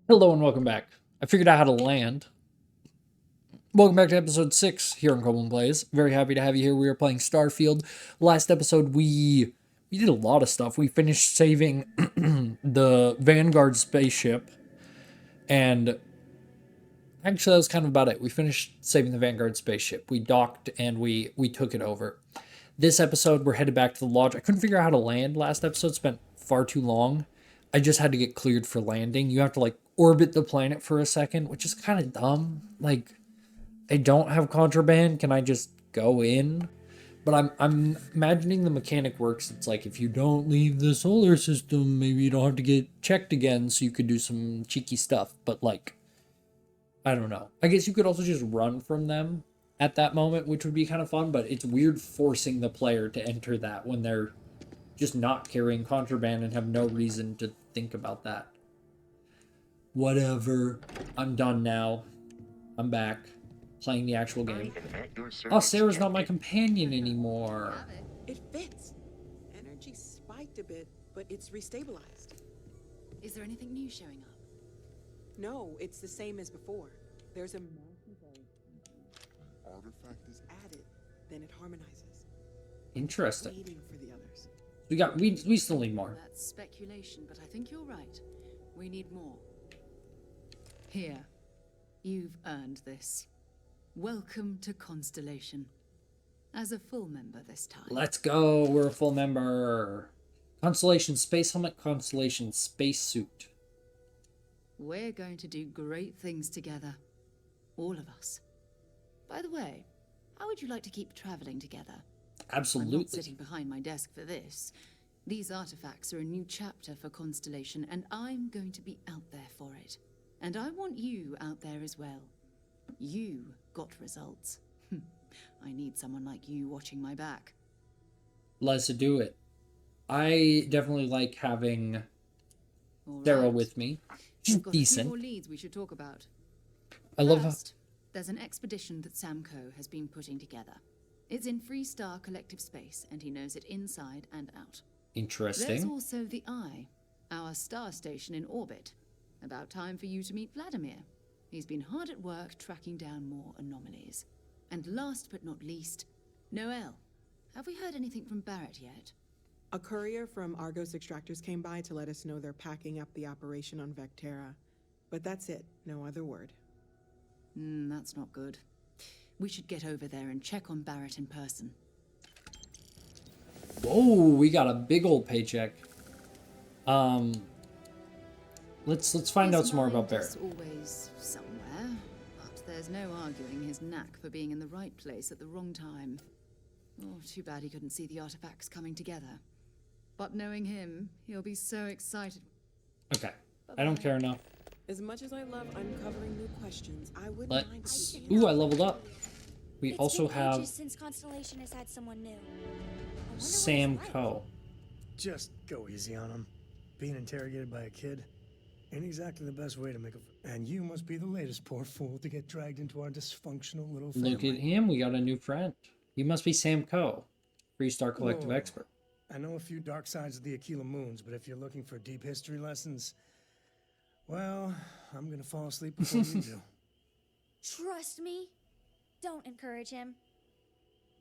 Hello and welcome back. I figured out how to land. Welcome back to episode 6 here on Coleman Plays. Very happy to have you here. We are playing Starfield. Last episode we did a lot of stuff. We finished saving the Vanguard spaceship, and actually that was kind of about it. We finished saving the Vanguard spaceship. We docked and we took it over. This episode we're headed back to the lodge. I couldn't figure out how to land last episode. Spent far too long. I just had to get cleared for landing. You have to orbit the planet for a second, which is kind of dumb. I don't have contraband. Can I just go in? But I'm imagining the mechanic works. It's like if you don't leave the solar system, maybe you don't have to get checked again, so you could do some cheeky stuff. But I don't know. I guess you could also just run from them at that moment, which would be kind of fun. But it's weird forcing the player to enter that when they're just not carrying contraband and have no reason to think about that. Whatever. I'm done now. I'm back. Playing the actual game. Oh, Sarah's not my companion anymore. It fits. Energy spiked a bit, but it's restabilized. Is there anything new showing up? No, it's the same as before. There's a massive artifact is added, then it harmonizes. Interesting. Waiting for the others. We still need more. That's speculation, but I think you're right. We need more. Here. You've earned this. Welcome to Constellation. As a full member this time. Let's go. We're a full member. Constellation space helmet, Constellation space suit. We're going to do great things together. All of us. By the way, how would you like to keep traveling together? Absolutely. I'm not sitting behind my desk for this. These artifacts are a new chapter for Constellation, and I'm going to be out there for it. And I want you out there as well. You got results. I need someone like you watching my back. Let's do it. I definitely like having Sarah with me. She's We've got decent. a few more leads we should talk about. I love how... First, there's an expedition that Samco has been putting together. It's in Freestar Collective Space, and he knows it inside and out. Interesting. There's also the Eye, our star station in orbit. About time for you to meet Vladimir. He's been hard at work tracking down more anomalies. And last but not least, Noel. Have we heard anything from Barrett yet? A courier from Argos Extractors came by to let us know they're packing up the operation on Vectera. But that's it, no other word. That's not good. We should get over there and check on Barrett in person. Whoa, we got a big old paycheck. Let's find out some more about Barrett. His mind is always somewhere, but there's no arguing his knack for being in the right place at the wrong time. Oh, too bad he couldn't see the artifacts coming together. But knowing him, he'll be so excited. Okay, I don't care enough. As much as I love uncovering new questions, I wouldn't mind Let's... seeing Ooh, I leveled up. We It's also been have ages since Constellation has had someone new. I wonder what Sam it's like. Coe. Just go easy on him. Being interrogated by a kid ain't exactly the best way to make a... And you must be the latest poor fool to get dragged into our dysfunctional little family. Look at him, we got a new friend. He must be Sam Coe, Freestar Collective Whoa. expert. I know a few dark sides of the Akila moons, but if you're looking for deep history lessons, well, I'm gonna fall asleep before you do. Trust me. Don't encourage him.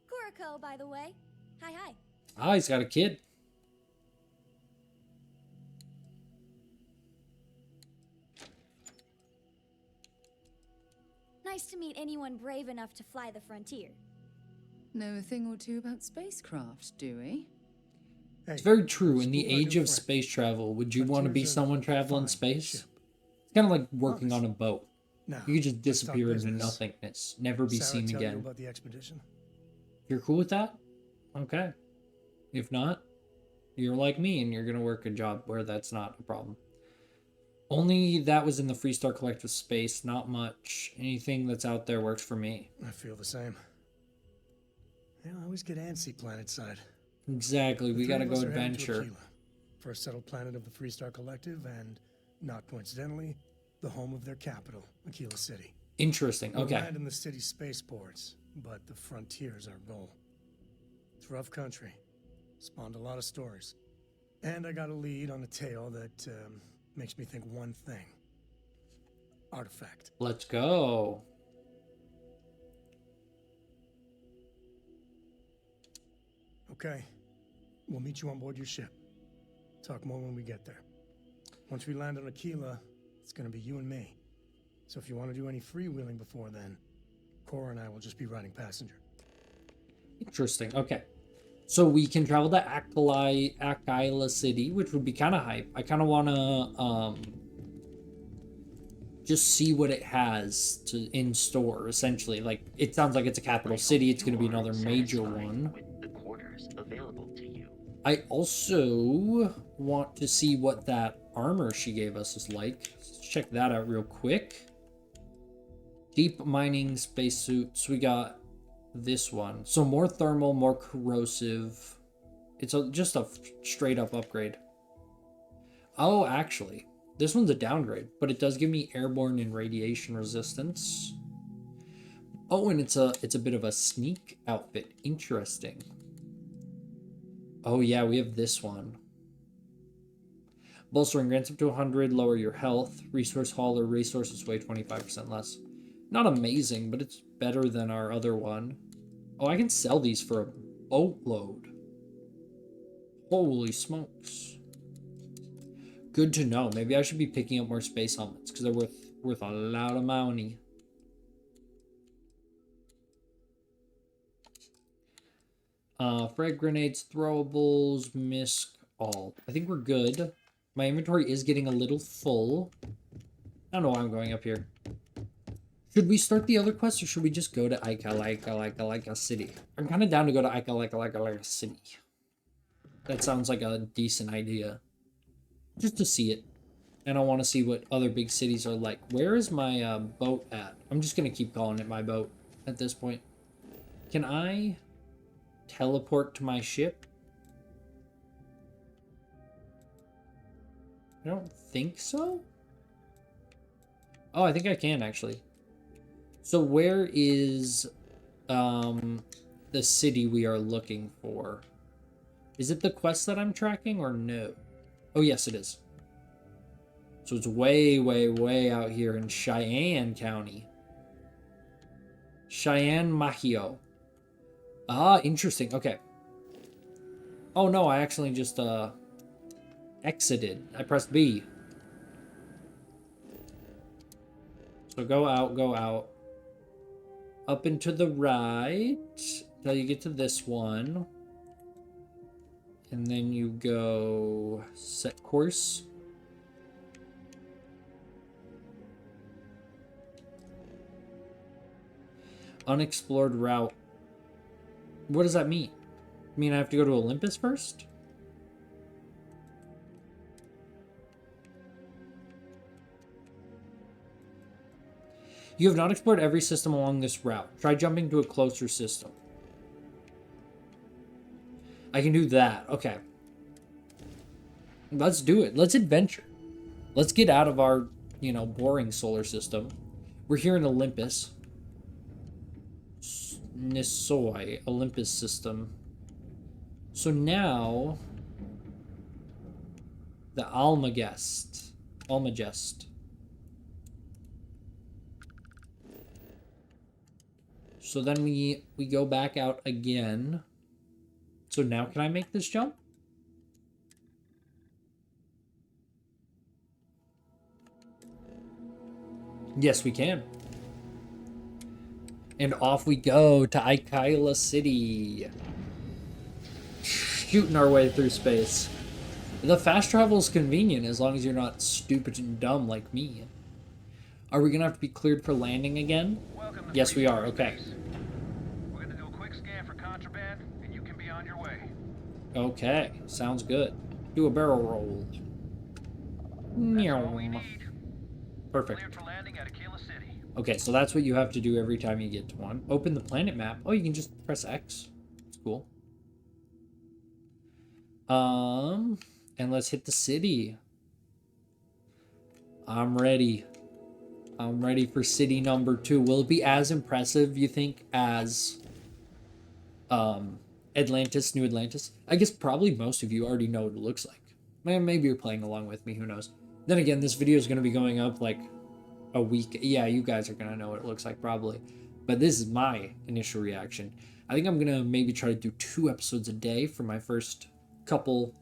Kuriko, by the way. Hi, hi. Ah, he's got a kid. Nice to meet anyone brave enough to fly the frontier. Know a thing or two about spacecraft, do we? Hey, It's very true. In the school like age a of friend. space travel, would you want to be Frontiers are someone traveling fine space? ship. It's kind of like working on a Honest. boat. Now, You could just let's talk disappear into business. nothingness, never be Sarah seen tell you again. about the expedition? You're cool with that? Okay. If not, you're like me and you're going to work a job where that's not a problem. Only that was in the Freestar Collective space, not much. Anything that's out there works for me. I feel the same. Yeah, I always get antsy planet side. Exactly, we The gotta three of go us are heading to adventure. Akila, first settled planet of the Freestar Collective, and, not coincidentally, the home of their capital, Akila City. Interesting, We'll okay. land in the city's spaceports, but the frontier's our goal. It's rough country. Spawned a lot of stories. And I got a lead on a tale that makes me think one thing. artifact. Let's go. Okay. We'll meet you on board your ship. Talk more when we get there. Once we land on Akila, it's gonna be you and me. So if you want to do any freewheeling before then, Cora and I will just be riding passenger. Interesting. Okay. So we can travel to Akila City, which would be kind of hype. I kind of want to just see what it has in store, essentially. Like, it sounds like it's a capital city. It's going to be another major one. With the quarters available to you. I also want to see what that armor she gave us is like. Let's check that out real quick. Deep mining spacesuits. We got this one. So more thermal, more corrosive. It's just a straight up upgrade. Oh, actually, this one's a downgrade, but it does give me airborne and radiation resistance. Oh, and it's a bit of a sneak outfit. Interesting. Oh yeah, we have this one. Bolstering grants up to 100, lower your health. Resource hauler, resources weigh 25% less. Not amazing, but it's better than our other one. Oh, I can sell these for a boatload. Holy smokes. Good to know. Maybe I should be picking up more space helmets because they're worth a lot of money. Frag grenades, throwables, misc, all. I think we're good. My inventory is getting a little full. I don't know why I'm going up here. Should we start the other quest or should we just go to Akila City? I'm kind of down to go to Akila City. That sounds like a decent idea. Just to see it. And I want to see what other big cities are like. Where is my boat at? I'm just going to keep calling it my boat at this point. Can I teleport to my ship? I don't think so. Oh, I think I can actually. So where is the city we are looking for? Is it the quest that I'm tracking or no? Oh, yes, it is. So it's way, way, way out here in Cheyenne County. Cheyenne Mahio. Ah, interesting. Okay. Oh, no, I actually just exited. I pressed B. So go out, go out. Up and to the right till you get to this one. And then you go set course. Unexplored route. What does that mean? I mean I have to go to Olympus first? You have not explored every system along this route. Try jumping to a closer system. I can do that. Okay. Let's do it. Let's adventure. Let's get out of our, boring solar system. We're here in Olympus. Nisoi, Olympus system. So now, the Almagest. So then we go back out again. So now can I make this jump? Yes, we can. And off we go to Akila City. Shooting our way through space. The fast travel is convenient as long as you're not stupid and dumb like me. Are we going to have to be cleared for landing again? Yes, we are. Okay. We're going to do a quick scan for contraband, and you can be on your way. Okay. Sounds good. Do a barrel roll. That's all we need. Perfect. Cleared for landing at Akila City. Okay, so that's what you have to do every time you get to one. Open the planet map. Oh, you can just press X. That's cool. And let's hit the city. I'm ready. I'm ready for city number 2. Will it be as impressive, you think, as Atlantis, New Atlantis? I guess probably most of you already know what it looks like. Maybe you're playing along with me, who knows. Then again, this video is going to be going up like a week. Yeah, you guys are gonna know what it looks like probably, but this is my initial reaction. I think I'm gonna maybe try to do 2 episodes a day for my first couple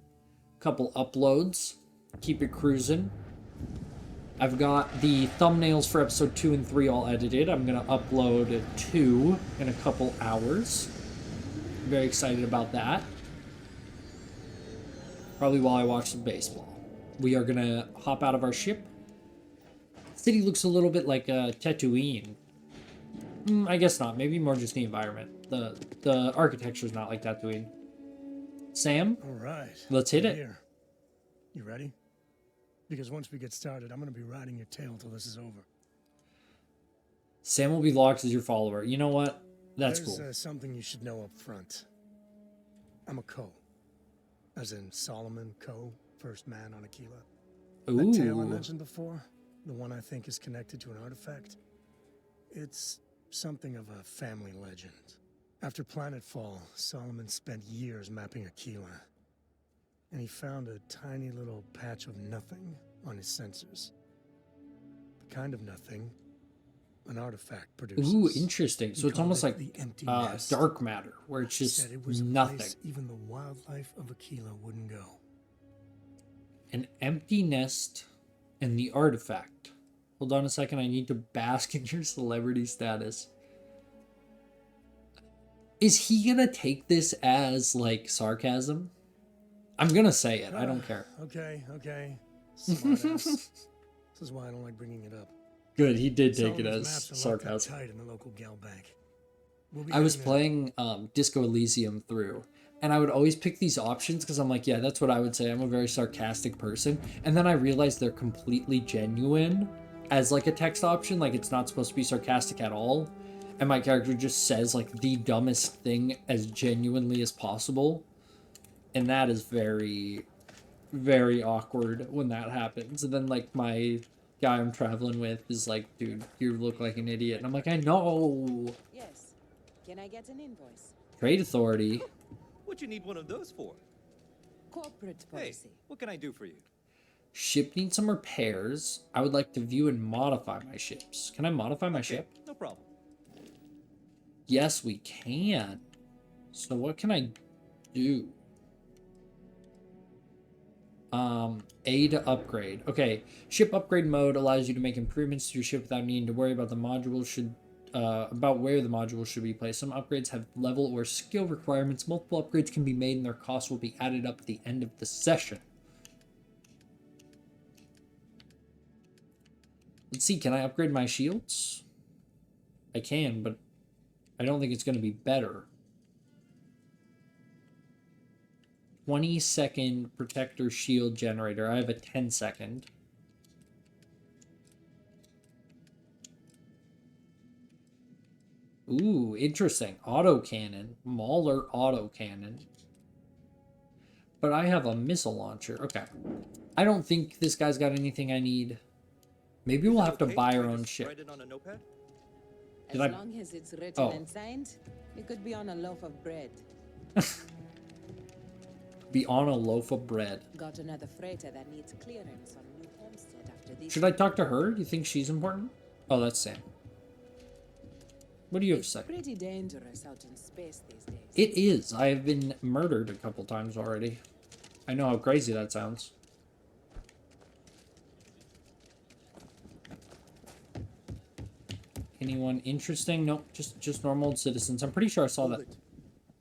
uploads. Keep it cruising. I've got the thumbnails for episode 2 and 3 all edited. I'm gonna upload 2 in a couple hours. Very excited about that. Probably while I watch some baseball. We are gonna hop out of our ship. City looks a little bit like Tatooine. I guess not. Maybe more just the environment. The architecture's not like Tatooine. Sam? All right. Let's hit we're it. here. You ready? Because once we get started, I'm going to be riding your tail till this is over. Sam will be locked as your follower. You know what? That's There's cool. something you should know up front. I'm a Ko. As in Solomon Ko, first man on Akila. That tale I Ooh. mentioned before, the one I think is connected to an artifact, it's something of a family legend. After planetfall, Solomon spent years mapping Akila, and he found a tiny little patch of nothing on his sensors. The kind of nothing an artifact produces. Ooh, interesting. So He it's called almost it like the empty nest. dark matter, where it's Said just it was a nothing. place even the wildlife of Akila wouldn't go. An empty nest and the artifact. Hold on a second. I need to bask in your celebrity status. Is he gonna take this as like sarcasm? I'm gonna say it. I don't care. Okay. Smartass. This is why I don't like bringing it up. Good. He did take it Solomon's as maps are locked up sarcasm. tight in the local gal bank. We'll be I was heading playing Disco Elysium through, and I would always pick these options because I'm like, yeah, that's what I would say. I'm a very sarcastic person. And then I realized they're completely genuine as like a text option. Like it's not supposed to be sarcastic at all. And my character just says like the dumbest thing as genuinely as possible. And that is very, very awkward when that happens. And then like my guy I'm traveling with is like, dude, you look like an idiot. And I'm like, I know. Yes. Can I get an invoice? Trade authority. What you need one of those for? Corporate Hey, policy. what can I do for you? Ship needs some repairs. I would like to view and modify my ships. Can I modify my ship? No problem. Yes, we can. So what can I do? A to upgrade. Okay, ship upgrade mode allows you to make improvements to your ship without needing to worry about the module about where the module should be placed. Some upgrades have level or skill requirements. Multiple upgrades can be made and their costs will be added up at the end of the session. Let's see, can I upgrade my shields? I can, but I don't think it's going to be better. 20-second protector shield generator. I have a 10-second. Ooh, interesting. Autocannon. Mauler autocannon. But I have a missile launcher. Okay. I don't think this guy's got anything I need. Maybe we'll have to buy our own ship. Write it on a notepad? As Did I- long as it's written Oh. and signed, it could be on a loaf of bread. Be on a loaf of bread. Got another freighter that needs clearance on New Homestead after this. Should I talk to her? Do you think she's important? Oh, that's Sam. What do you have to It's say? pretty dangerous out in space these days. It is. I have been murdered a couple times already. I know how crazy that sounds. Anyone interesting? Nope, just normal citizens. I'm pretty sure I saw Hold that. it.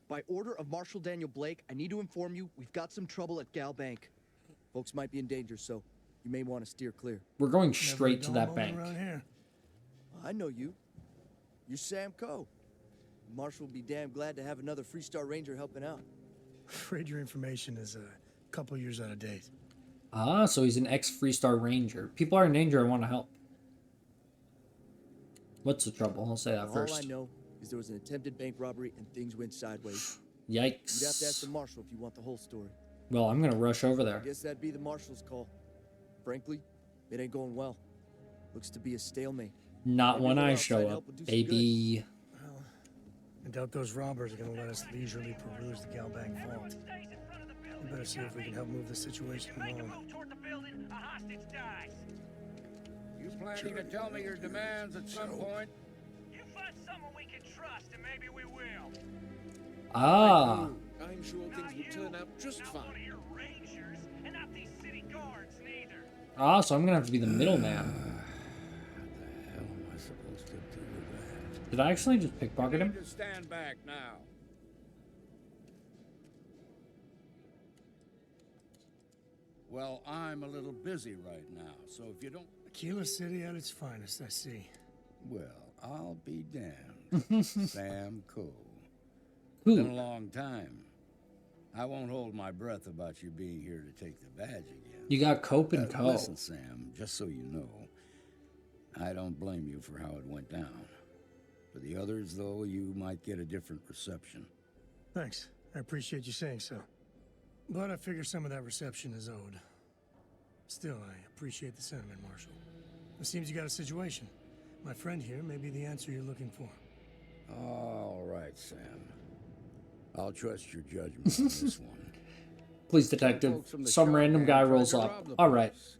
By order of Marshal Daniel Blake, I need to inform you we've got some trouble at Gal Bank. Folks might be in danger, so you may want to steer clear. We're going Never a straight to dull that moment bank. around here. I know you. You're Sam Coe. Marshal will be damn glad to have another Freestar Ranger helping out. Afraid your information is a couple years out of date. Ah, so he's an ex-Freestar Ranger. People are in danger. I want to help. What's the trouble? I'll say that All first. I know is there was an attempted bank robbery and things went sideways. Yikes. You'd have to ask the Marshal if you want the whole story. Well, I'm gonna rush over there. Guess that'd be the Marshal's call. Frankly, it ain't going well. Looks to be a stalemate. Not Maybe when a I little show outside up, help would do some baby. Well, I doubt those robbers are going to let us leisurely peruse the Gal Bank vault. We better see if we can help move the situation along. Move toward the building. A hostage dies. You planning to tell me your demands at some point? You find someone we can trust, and maybe we will. Ah. I'm sure things will turn out just Not fine. one of your rangers, and not these city guards neither. Ah, so I'm gonna have to be the middleman. What the hell am I supposed to do with that? Did I actually just pickpocket You him? need to stand back now. Well, I'm a little busy right now, so if you don't... Akila City at its finest, I see. Well, I'll be damned. Sam Cole. Who? Been a long time. I won't hold my breath about you being here to take the badge again. You got Cope and Co. Listen, Sam, just so you know, I don't blame you for how it went down. For the others, though, you might get a different reception. Thanks. I appreciate you saying so. But I figure some of that reception is owed. Still, I appreciate the sentiment, Marshal. It seems you got a situation. My friend here may be the answer you're looking for. All right, Sam. I'll trust your judgment on this one. Police detective. Folks from the Some shop random gang guy tried rolls to up. rob the All right. place,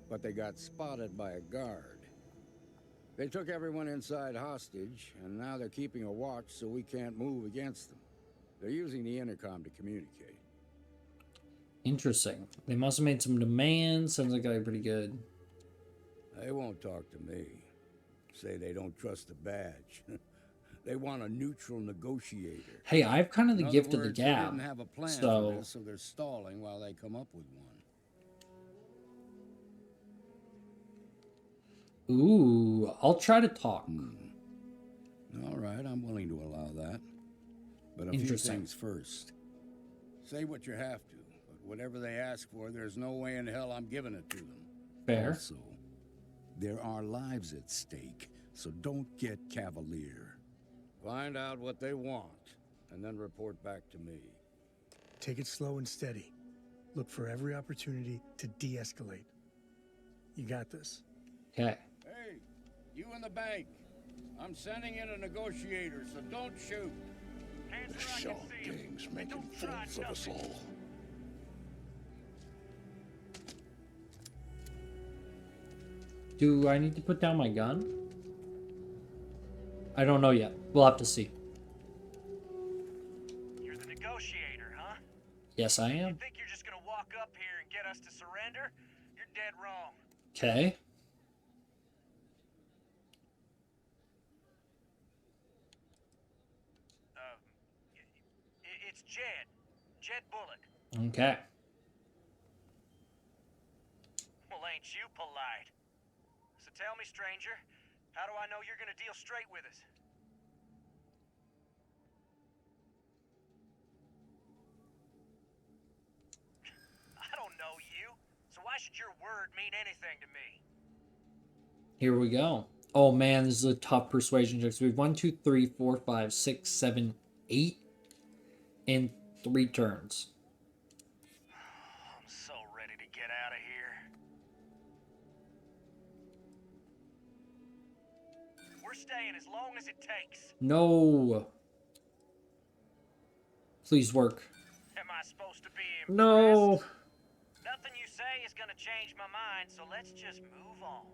but they got spotted by a guard. They took everyone inside hostage, and now they're keeping a watch so we can't move against them. They're using the intercom to communicate. Interesting. They must have made some demands. Sounds like they're pretty good. They won't talk to me. Say they don't trust the badge. They want a neutral negotiator. Hey, I have kind of the In gift other of the words, they gab. didn't have a plan for So, this, so they're stalling while they come up with one. ooh, I'll try to talk. All right, I'm willing to allow that. But a few Interesting. things first. Say what you have to, but whatever they ask for, there's no way in hell I'm giving it to them. Fair. Also, there are lives at stake, so don't get cavalier. Find out what they want, and then report back to me. Take it slow and steady. Look for every opportunity to de-escalate. You got this. Okay. Hey, you in the bank. I'm sending in a negotiator, so don't shoot. Hands where I can see 'em. Gang's And making don't try fools of us nothing. all. Do I need to put down my gun? I don't know yet. We'll have to see. You're the negotiator, huh? Yes, I You am. think you're just gonna walk up here and get us to surrender? You're dead wrong. Okay. It's Jed. Jed Bullock. Okay. Well, ain't you polite? So tell me, stranger, how do I know you're gonna deal straight with us? I don't know you, so why should your word mean anything to me? Here we go. Oh man, this is a tough persuasion check. So we have 1, 2, 3, 4, 5, 6, 7, 8 in 3 turns. I'm so ready to get out of here. We're staying as long as it takes. No. Please work. Am I supposed to be impressed? No. Nothing you say is gonna change my mind, so let's just move on.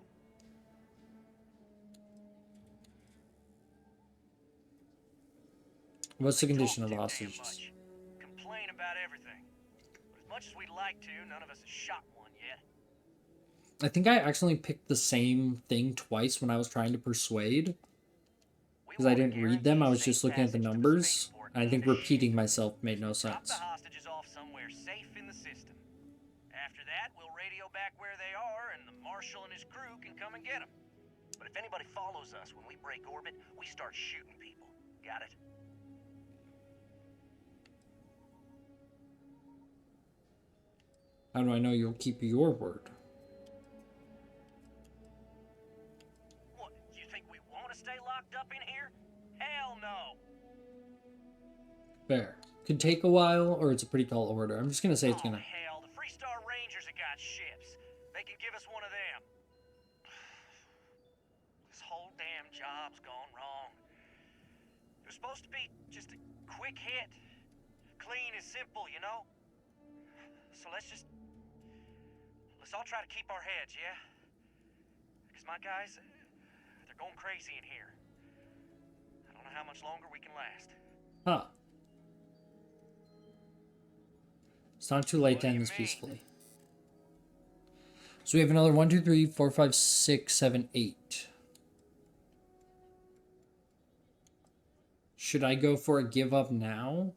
What's the condition Talk of the too damn hostages? much. Complain about everything. But as much as we'd like to, none of us has shot one yet. I think I accidentally picked the same thing twice when I was trying to persuade. Because I didn't read them, I was just looking at the numbers. I think repeating myself made no Drop sense. the hostages off somewhere safe in the system. After that, we'll radio back where they are, and the marshal and his crew can come and get them. But if anybody follows us when we break orbit, we start shooting people. Got it? How do I know you'll keep your word? What, you think we want to stay locked up in here? Hell no! Fair. Could take a while, or it's a pretty tall order. I'm just gonna say it's Oh, gonna... hell, the Freestar Rangers have got ships. They can give us one of them. This whole damn job's gone wrong. It was supposed to be just a quick hit. Clean and simple, you know? So let's all try to keep our heads, yeah? Because Because my guys, they're going crazy in here. I don't know how much longer we can last. Huh. It's not too late What to do end you this mean? peacefully. So we have another 1, 2, 3, 4, 5, 6, 7, 8. Should I go for a give up now?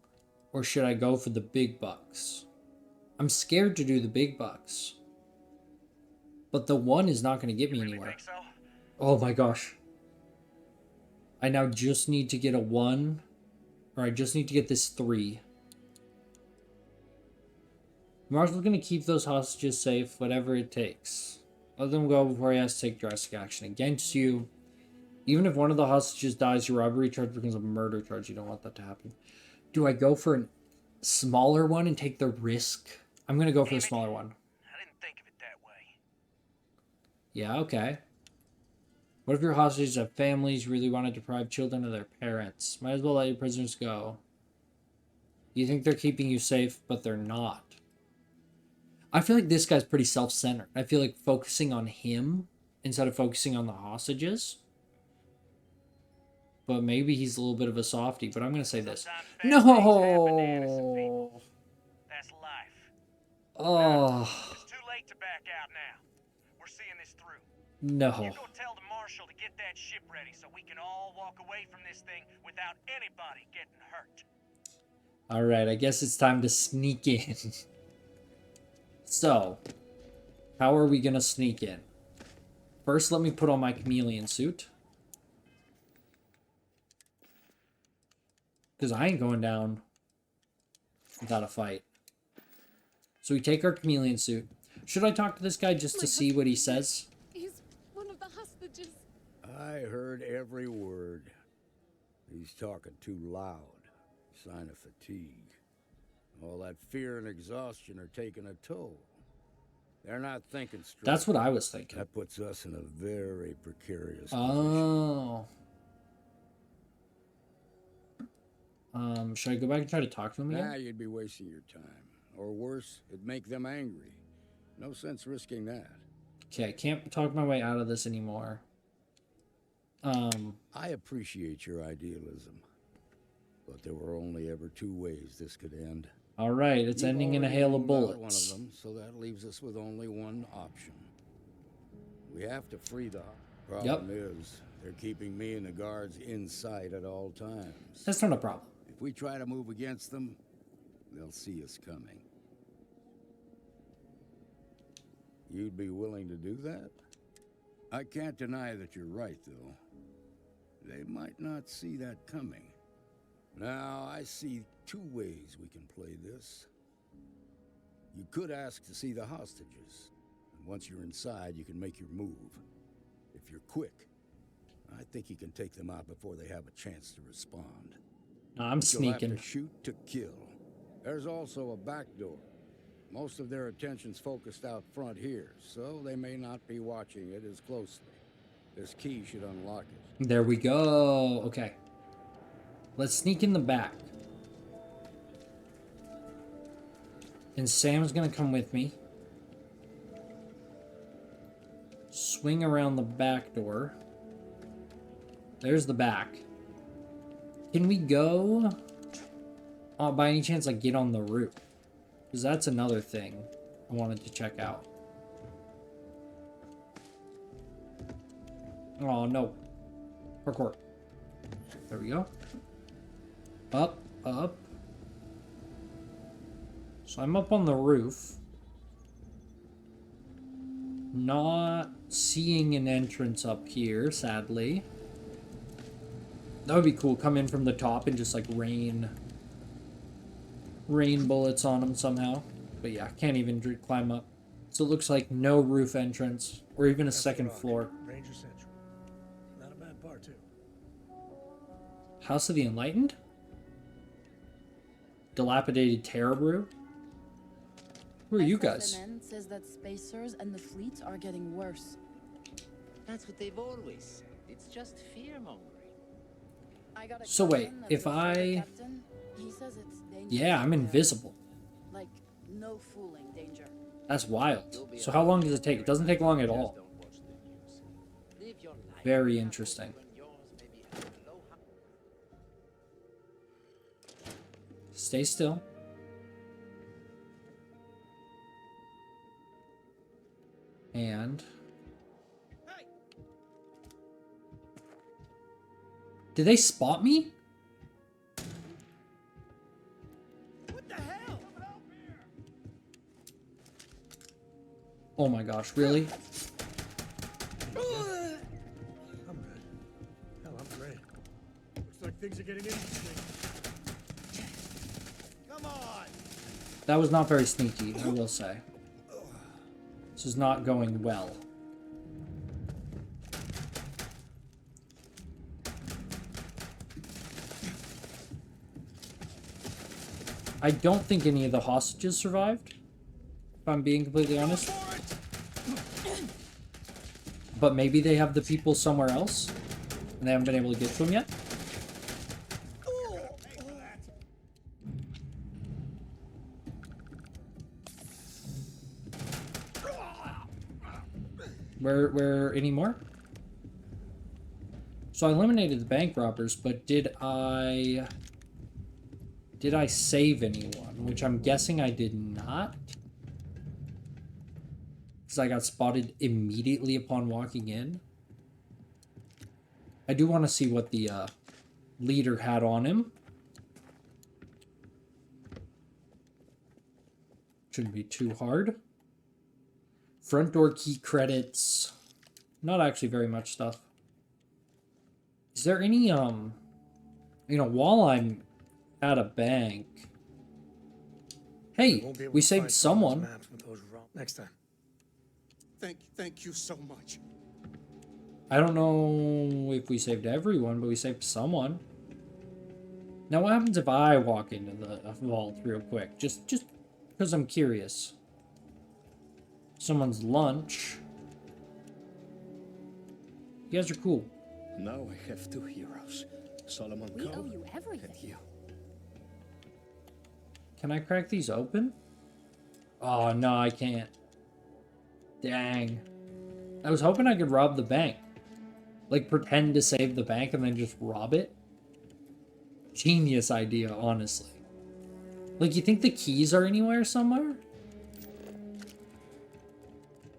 Or should I go for the big bucks? I'm scared to do the big bucks. But the 1 is not going to get me You really anywhere. think so? Oh my gosh. I now just need to get a 1. Or I just need to get this 3. Marshall's going to keep those hostages safe, whatever it takes. Let them go before he has to take drastic action against you. Even if one of the hostages dies, your robbery charge becomes a murder charge. You don't want that to happen. Do I go for a smaller one and take the risk? I'm going to go for the smaller one. I didn't think of it that way. Yeah, okay. What if your hostages have families, you really want to deprive children of their parents? Might as well let your prisoners go. You think they're keeping you safe, but they're not. I feel like this guy's pretty self-centered. I feel like focusing on him instead of focusing on the hostages. But maybe he's a little bit of a softie, but I'm going to say this. Sometimes bad things happen to innocent people. No! That's life. Oh, It's too late to back out now. We're seeing this through. no. You go tell the marshal to get that ship ready so we can all walk away from this thing without anybody getting hurt. Alright, I guess it's time to sneak in. So, how are we going to sneak in? First, let me put on my chameleon suit. Because I ain't going down without a fight. So we take our chameleon suit. Should I talk to this guy just to see what he says? He's one of the hostages. I heard every word. He's talking too loud. Sign of fatigue. All that fear and exhaustion are taking a toll. They're not thinking straight. That's what I was thinking. That puts us in a very precarious Oh. Should I go back and try to talk to him position. again? Nah, you'd be wasting your time. Or worse, it'd make them angry. No sense risking that. Okay, I can't talk my way out of this anymore. I appreciate your idealism. But there were only ever 2 ways this could end. Alright, it's You've ending in a already hail of ruled out bullets. One of them, so that leaves us with only one option. We have to free the... Problem is, they're keeping me and the guards in sight at all times. That's not a problem. If we try to move against them, they'll see us coming. You'd be willing to do that? I can't deny that you're right, though. They might not see that coming. Now, I see 2 ways we can play this. You could ask to see the hostages. And once you're inside, you can make your move. If you're quick, I think you can take them out before they have a chance to respond. No, I'm You'll have sneaking. to shoot to kill. There's also a back door. Most of their attention's focused out front here, so they may not be watching it as closely. This key should unlock it. There we go. Okay. Let's sneak in the back. And Sam's gonna come with me. Swing around the back door. There's the back. Can we go... by any chance, like, get on the roof? Because that's another thing I wanted to check out. Oh, no. Parkour. There we go. Up, up. So I'm up on the roof. Not seeing an entrance up here, sadly. That would be cool. Come in from the top and just like rain bullets on them somehow. But yeah, can't even climb up. So it looks like no roof entrance or even a second floor. Ranger Central. Not a bad part, too. House of the Enlightened? Dilapidated Terror Brew? Who are you guys? SSNN says that spacers and the fleet are getting worse. That's what they've always said. It's just fear-mongering. I got a So wait, cousin that's if a fighter I... captain. He says it's dangerous. Yeah, I'm invisible. Like, no fooling danger. That's wild. So how long does it take? It doesn't take long at all. Very interesting. Stay still. And... Did they spot me? What the hell? Oh my gosh, really? I'm good. Hell, I'm great. Looks like things are getting interesting. Come on! That was not very sneaky, I will say. This is not going well. I don't think any of the hostages survived, if I'm being completely honest. But maybe they have the people somewhere else, and they haven't been able to get to them yet. Where any more? So I eliminated the bank robbers, but did I save anyone? Which I'm guessing I did not. Because I got spotted immediately upon walking in. I do want to see what the leader had on him. Shouldn't be too hard. Front door key credits. Not actually very much stuff. Is there any, you know, while I'm at a bank... Hey, we saved someone. Next time. Thank you so much. I don't know if we saved everyone, but we saved someone. Now, what happens if I walk into the vault real quick? Just because I'm curious. Someone's lunch. You guys are cool. Now I have two heroes. Solomon We Coe owe you everything. and you. Can I crack these open? Oh, no, I can't. Dang. I was hoping I could rob the bank. Like, pretend to save the bank and then just rob it. Genius idea, honestly. Like, you think the keys are anywhere somewhere?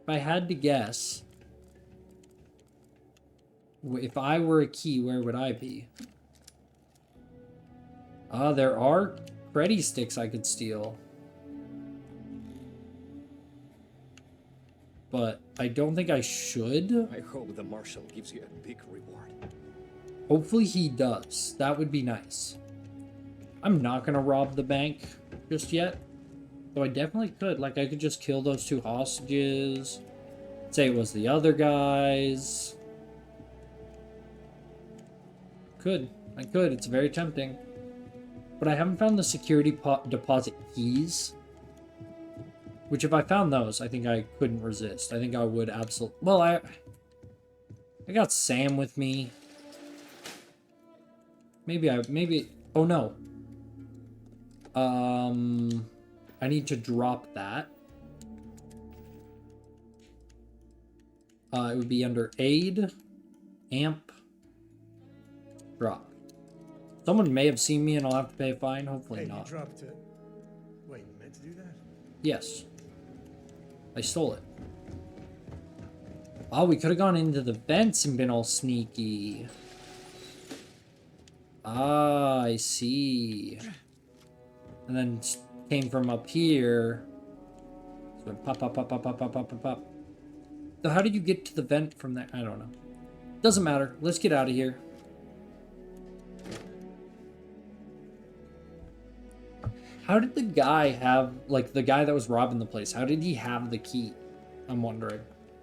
If I had to guess... If I were a key, where would I be? Ah, there are creddy sticks I could steal. But I don't think I should. I hope the marshal gives you a big reward. Hopefully he does. That would be nice. I'm not gonna rob the bank just yet. Though I definitely could. Like, I could just kill those two hostages. Say it was the other guys. I could. It's very tempting. But I haven't found the security deposit keys. Which, if I found those, I think I couldn't resist. I think I would absolutely... Well, I got Sam with me. Maybe... Oh, no. I need to drop that. It would be under aid, amp, drop. Someone may have seen me and I'll have to pay a fine. Hopefully Hey, not. you dropped it. Wait, you meant to do that? Yes. I stole it. Oh, we could have gone into the vents and been all sneaky. Ah, I see. And then came from up here. So pop, pop, pop, pop, pop, pop, pop, pop, pop. So how did you get to the vent from there? I don't know. Doesn't matter. Let's get out of here. How did the guy have, like, the guy that was robbing the place, how did he have the key? I'm wondering.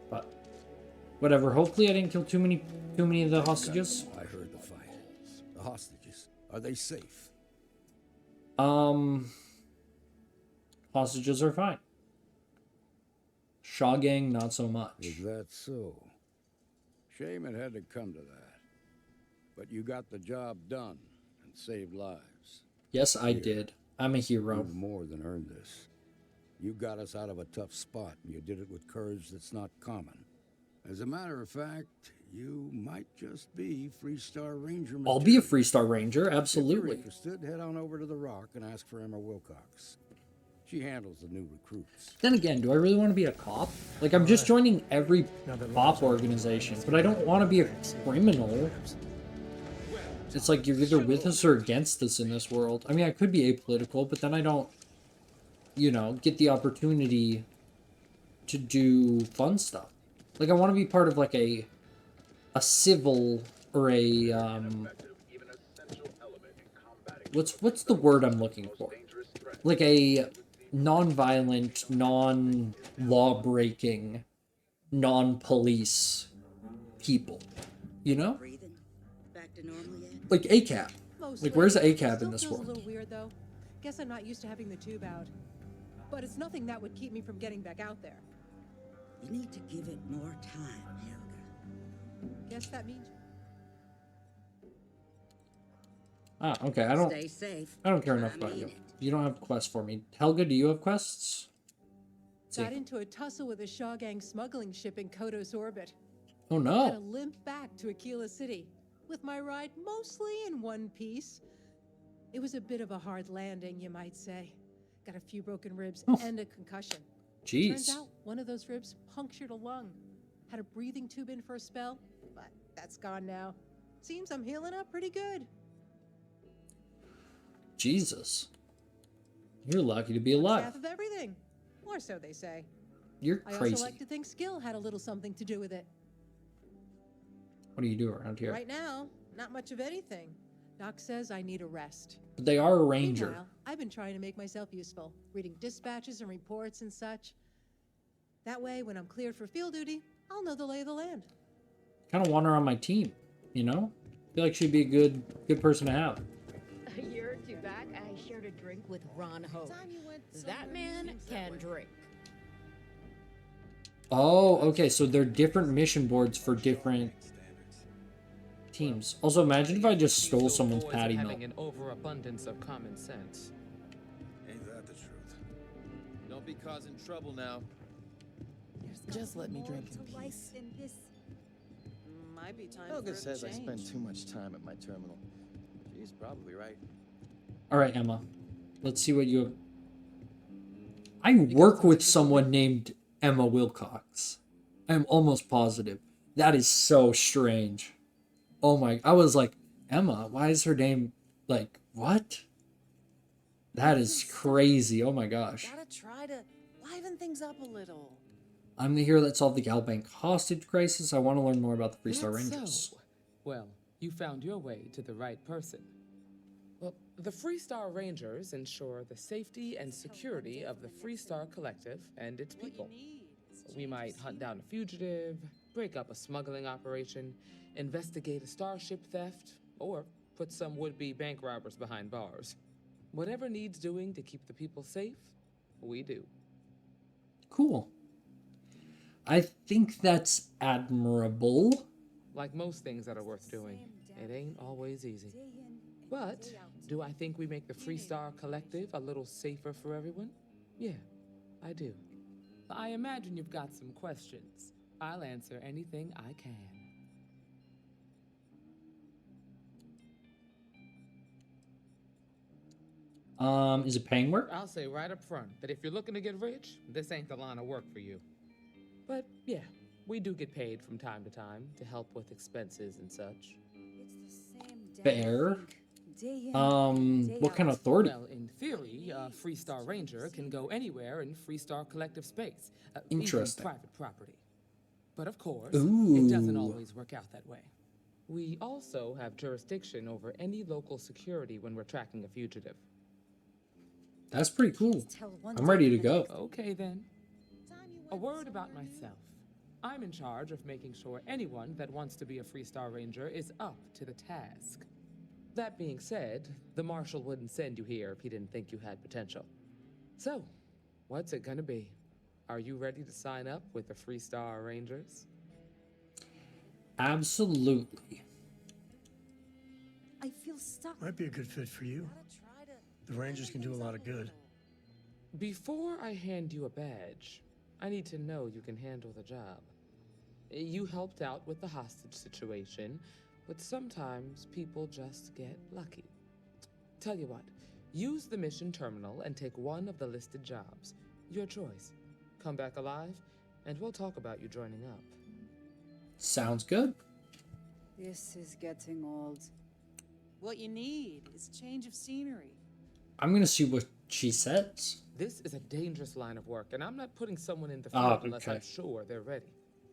But, whatever. Hopefully I didn't kill too many of the hostages. I heard the fight. The hostages, are they safe? Hostages are fine. Shaw Gang, not so much. Is that so? Shame it had to come to that. But you got the job done and saved lives. Yes, I did. I'm a hero. You've more than earned this. You got us out of a tough spot, and you did it with courage that's not common. As a matter of fact, you might just be Freestar Ranger I'll be a material. Freestar Ranger, If you're absolutely. interested, head on over to the Rock and ask for Emma Wilcox. She handles the new recruits. Then again, do I really want to be a cop? Like, I'm just joining every cop organization, but I don't want to be a criminal. It's like you're either with us or against us in this world. I mean, I could be apolitical, but then I don't, you know, get the opportunity to do fun stuff. Like, I want to be part of, like, a civil or a, what's the word I'm looking for? Like a non-violent, non-law-breaking, non-police people, you know? Back to normal yet? Like ACAB. Mostly. Like, where's ACAB Still in this feels world? a little weird though. Guess I'm not used to having the tube out. But it's nothing that would keep me from getting back out there. You need to give it more time, Helga. Guess that means Ah, okay, I don't... Stay safe. I don't care enough about you. You don't have quests for me. Helga, do you have quests? Let's see. got into a tussle with a Shaw Gang smuggling ship in Kodos orbit. Oh Had no. to limp back to Akila City, with my ride mostly in one piece. It was a bit of a hard landing, you might say. Got a few broken ribs and a concussion. Jeez. Turns out one of those ribs punctured a lung. Had a breathing tube in for a spell, but that's gone now. Seems I'm healing up pretty good. Jesus. You're lucky to be Half alive. of everything, or so they say. You're I also crazy. like to think skill had a little something to do with it. What do you do around here? Right now, not much of anything. Doc says I need a rest. But they are a ranger. Meanwhile, I've been trying to make myself useful, reading dispatches and reports and such. That way, when I'm cleared for field duty, I'll know the lay of the land. Kind of want her on my team, you know? Feel like she'd be a good person to have. A year or two back, I shared a drink with Ron Hogue. That man can drink. Oh, okay, so they're different mission boards for different teams. Also, imagine if I just stole someone's patty milk. Having an overabundance of common sense. Ain't that the truth? Don't be causing trouble now. Just let me drink in peace. Might be time Helga says I spend too much time at my terminal. She's probably right. All right, Emma. Let's see what you have. I work with someone named Emma Wilcox. I'm almost positive. That is so strange. Oh my, I was like, Emma, why is her name, like, what? That is crazy. Oh my gosh. Gotta try to liven things up a little. I'm the hero that solved the Galbank hostage crisis. I want to learn more about the Freestar That's Rangers. so. Well, you found your way to the right person. Well, the Freestar Rangers ensure the safety and security of the Freestar Collective and its people. We might hunt down a fugitive, break up a smuggling operation, investigate a starship theft, or put some would-be bank robbers behind bars. Whatever needs doing to keep the people safe, we do. Cool. I think that's admirable. Like most things that are worth doing, it ain't always easy. But do I think we make the Freestar Collective a little safer for everyone? Yeah, I do. I imagine you've got some questions. I'll answer anything I can. Is it paying work? I'll say right up front that if you're looking to get rich, this ain't the line of work for you. But yeah, we do get paid from time to help with expenses and such. Fair. What kind of authority? Well, in theory, a Freestar Ranger can go anywhere in Freestar Collective space. Interesting. Even private property. But of course, Ooh. it doesn't always work out that way. We also have jurisdiction over any local security when we're tracking a fugitive. That's pretty cool. I'm ready to go. Okay then. A word about myself. I'm in charge of making sure anyone that wants to be a Freestar Ranger is up to the task. That being said, the Marshal wouldn't send you here if he didn't think you had potential. So, what's it gonna be? Are you ready to sign up with the Freestar Rangers? Absolutely. I feel stuck. Might be a good fit for you. The Rangers can do a lot of good. Before I hand you a badge, I need to know you can handle the job. You helped out with the hostage situation, but sometimes people just get lucky. Tell you what, use the mission terminal and take one of the listed jobs. Your choice. Come back alive, and we'll talk about you joining up. Sounds good. This is getting old. What you need is change of scenery. I'm gonna see what she says. This is a dangerous line of work, and I'm not putting someone in the Oh, field unless okay. I'm sure they're ready.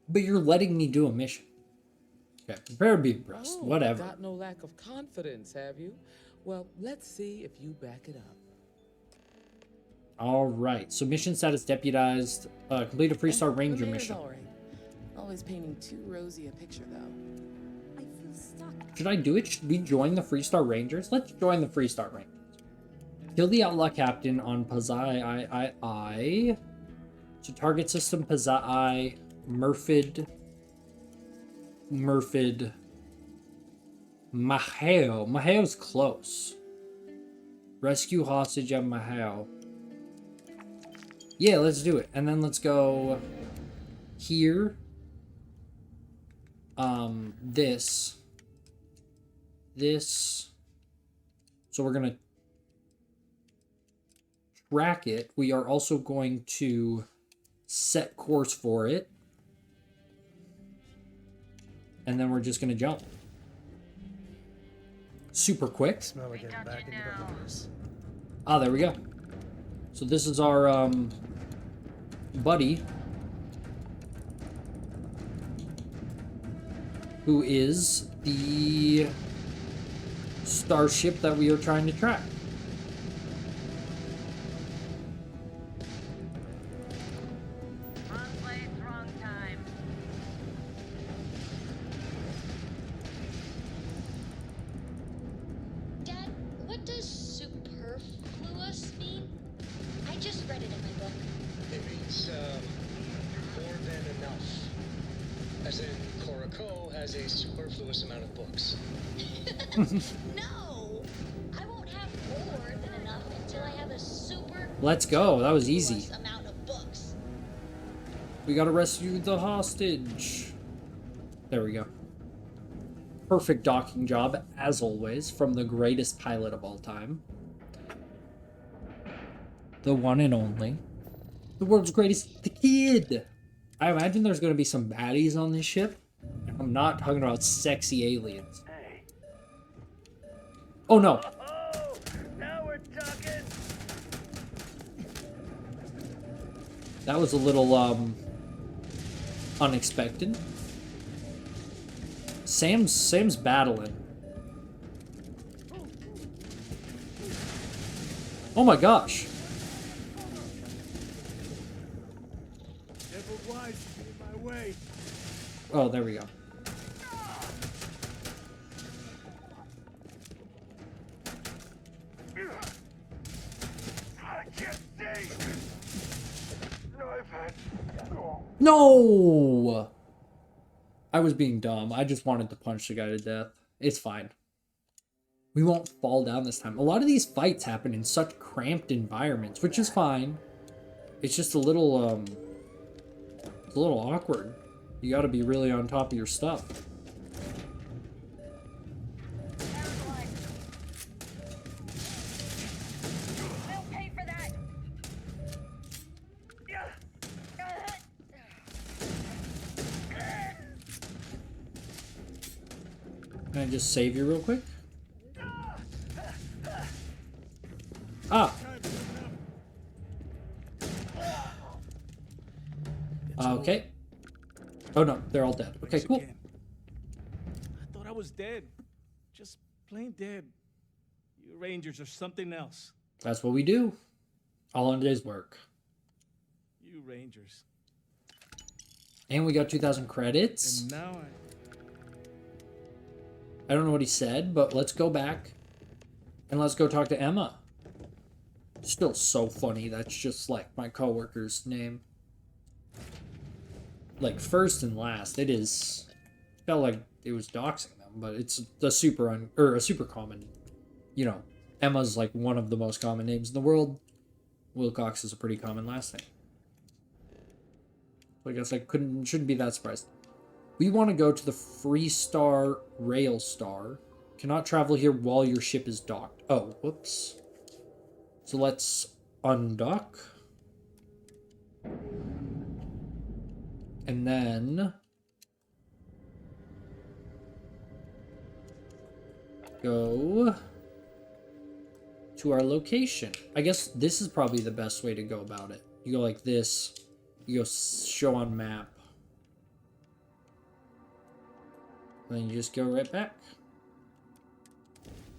But you're letting me do a mission. Okay, prepare to be impressed. Oh, Whatever. Got no lack of confidence, have you? Well, let's see if you back it up. All right. So mission status deputized. Complete a Freestar Ranger mission. Always painting too rosy a picture, though. I feel stuck. Should I do it? Should we join the Freestar Rangers? Let's join the Freestar Rangers. Kill the outlaw captain on Pazai. So target system Pazai, Murfid, Maheo. Maheo's close. Rescue hostage at Maheo. Yeah, let's do it. And then let's go here. This. So we're gonna track it. We are also going to set course for it. And then we're just gonna jump. Super quick. Smell like getting back into the hunters. Ah, there we go. So this is our buddy, who is the starship that we are trying to track. Wrong place, wrong time. Dad, what does superfluous mean? I just read it in my book. It means, more than enough. As in, Korako has a superfluous amount of books. No! I won't have more than enough until I have a super Let's go. That was easy. amount of books. We gotta rescue the hostage. There we go. Perfect docking job, as always, from the greatest pilot of all time. The one and only. The world's greatest, the kid. I imagine there's gonna be some baddies on this ship. I'm not talking about sexy aliens. Oh no. Now we're talking. That was a little, unexpected. Sam's battling. Oh my gosh. Never wise to be in my way. Oh, there we go. I can't see. Knife head. No! I was being dumb. I just wanted to punch the guy to death. It's fine. We won't fall down this time. A lot of these fights happen in such cramped environments, which is fine. It's just a little, it's a little awkward. You gotta be really on top of your stuff. They'll pay for that. Can I just save you real quick? Ah! Okay. Oh no, they're all dead. Okay, cool. I thought I was dead. Just plain dead. You Rangers are something else. That's what we do. All in a day's work. You Rangers. And we got 2,000 credits. And now I don't know what he said, but let's go back and let's go talk to Emma. Still so funny. That's just like my coworker's name. Like first and last. It is. Felt like it was doxing them, but it's a super common. You know, Emma's like one of the most common names in the world. Wilcox is a pretty common last name. So I guess I shouldn't be that surprised. We want to go to the Freestar Railstar. Cannot travel here while your ship is docked. Oh, whoops. So let's undock. And then go to our location. I guess this is probably the best way to go about it. You go like this. You go show on map. And then you just go right back.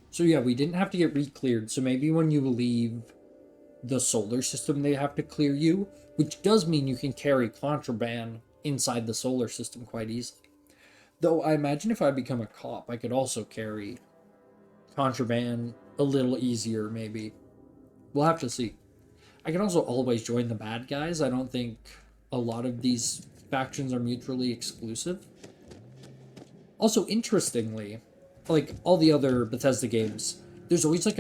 So yeah, we didn't have to get re-cleared. So maybe when you leave the solar system, they have to clear you. Which does mean you can carry contraband inside the solar system quite easily. Though I imagine if I become a cop, I could also carry contraband a little easier, maybe. We'll have to see. I can also always join the bad guys. I don't think a lot of these factions are mutually exclusive. Also, interestingly, like all the other Bethesda games, there's always like